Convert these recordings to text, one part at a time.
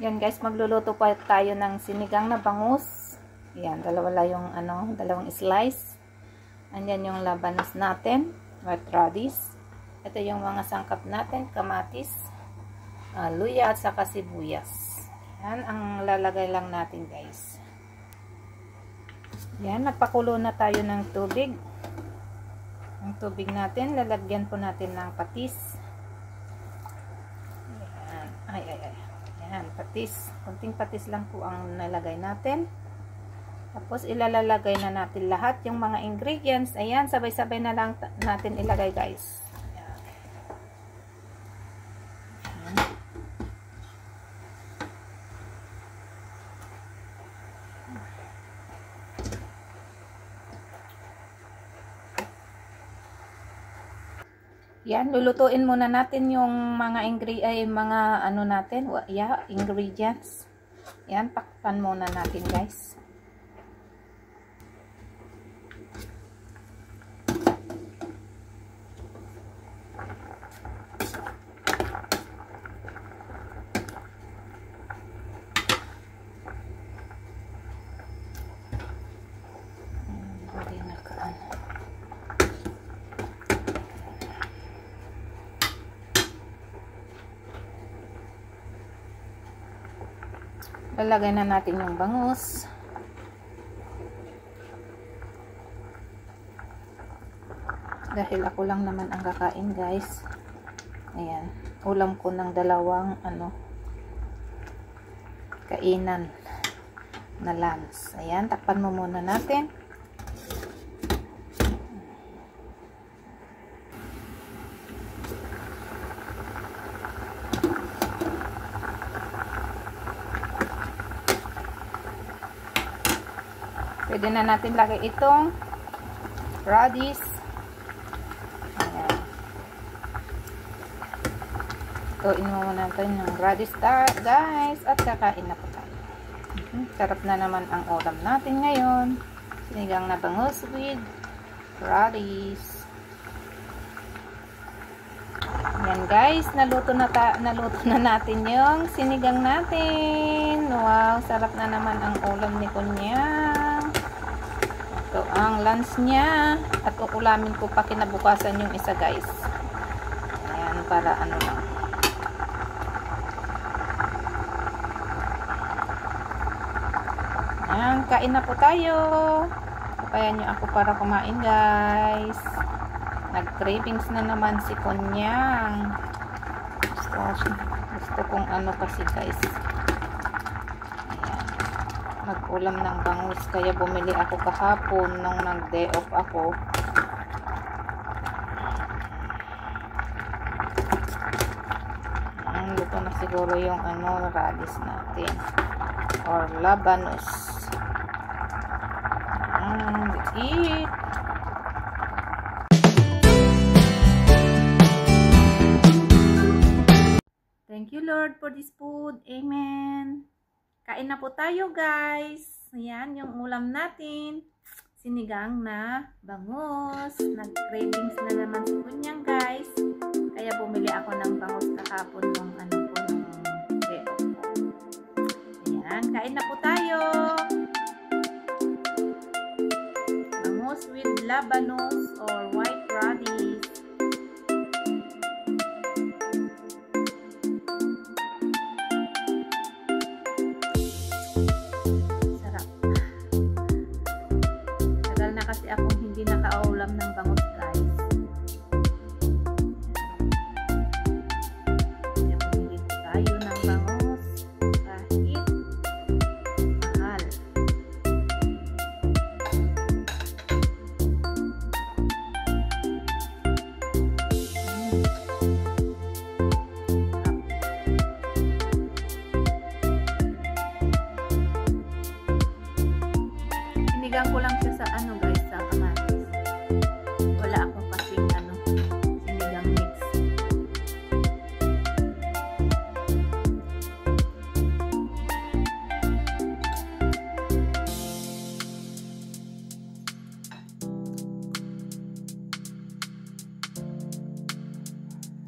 Yan guys, magluluto pa tayo ng sinigang na bangus. Yan, dalawang slice. Andyan yung labanos natin, white radish. Ito yung mga sangkap natin, kamatis, luya at saka sibuyas. Yan ang lalagay lang natin guys. Yan, nagpakulo na tayo ng tubig. Ang tubig natin, lalagyan po natin ng patis. Yan, yan, patis. Kunting patis lang po ang nalagay natin. Tapos ilalagay na natin lahat yung mga ingredients. Ayan, sabay-sabay na lang natin ilagay guys. Ayan. Yan, lulutuin muna natin yung mga ingredients. Yan, pakpan muna natin guys. Lalagay na natin yung bangus. Dahil ako lang naman ang kakain guys. Ayan, ulam ko ng dalawang kainan na lunch. Ayan, takpan mo muna natin. Pwede na natin lagay itong radish. Ayan. Tuin mo muna natin yung radish guys. At kakain na po tayo. Sarap na naman ang ulam natin ngayon. Sinigang na bangus with radish. Yan guys. Naluto na natin yung sinigang natin. Wow. Sarap na naman ang ulam ni Kunyang. Ito ang lunch niya. At uulamin ko pa kinabukasan yung isa guys. Ayan, para lang. Ayan, kain na po tayo. Kapayan nyo ako para kumain guys. Nag-cravings na naman si Kunyang. Gusto kong kasi guys. Mag-ulam ng bangus, kaya bumili ako kahapon nung nag-day off ako. Luto na siguro yung radish natin or labanos. Let's eat. Thank you Lord for this food. Amen. Kain na po tayo guys. Ayan yung ulam natin. Sinigang na bangus. Nag-cravings na naman si Kunyang guys. Kaya bumili ako ng bangus kahapon ng day off ko. Ayan, kain na po tayo. Bangus with labanos or white radish. Kasi akong hindi nakaulam ng bangus guys. Kaya bumili tayo ng bangus kahit mahal. Sinigang ko lang siya sa guys, sa kamatis. Wala akong kasing sinigang mix.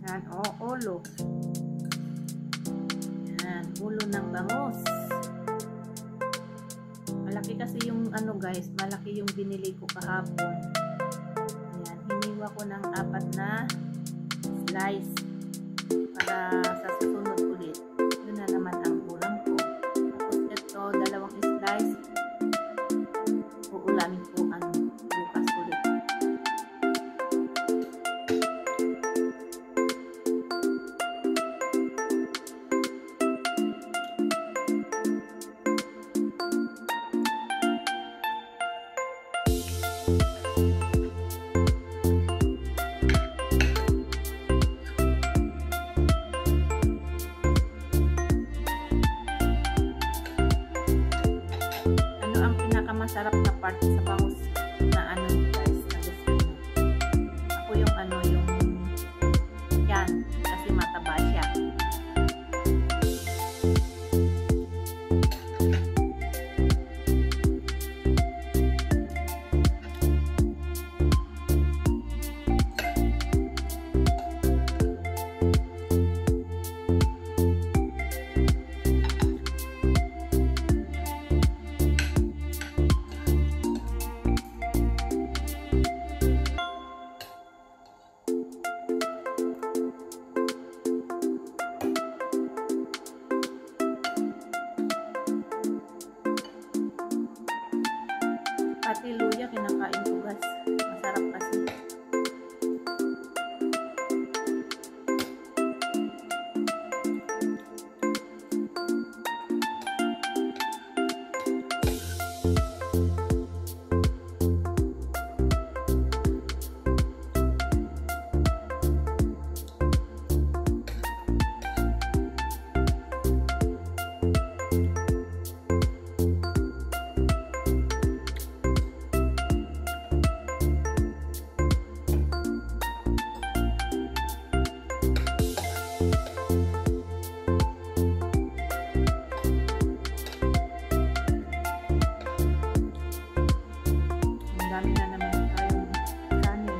Yan, ulo. Yan. ulo ng bangus. Malaki kasi yung ano guys, malaki yung binili ko kahapon. Ayan, hiniwa ko ng 4 na slice para sa susunod ulit. Yun na naman ang ulam ko. Tapos ito, 2 slice. Uulamin ko bukas ulit. Masarap na part sa bangus na ano guys, na gusto nyo. Ako yung yung yan, kasi mataba siya. Pati luya kinakain ko guys. Masarap kasi. Dami na naman tayong kanin.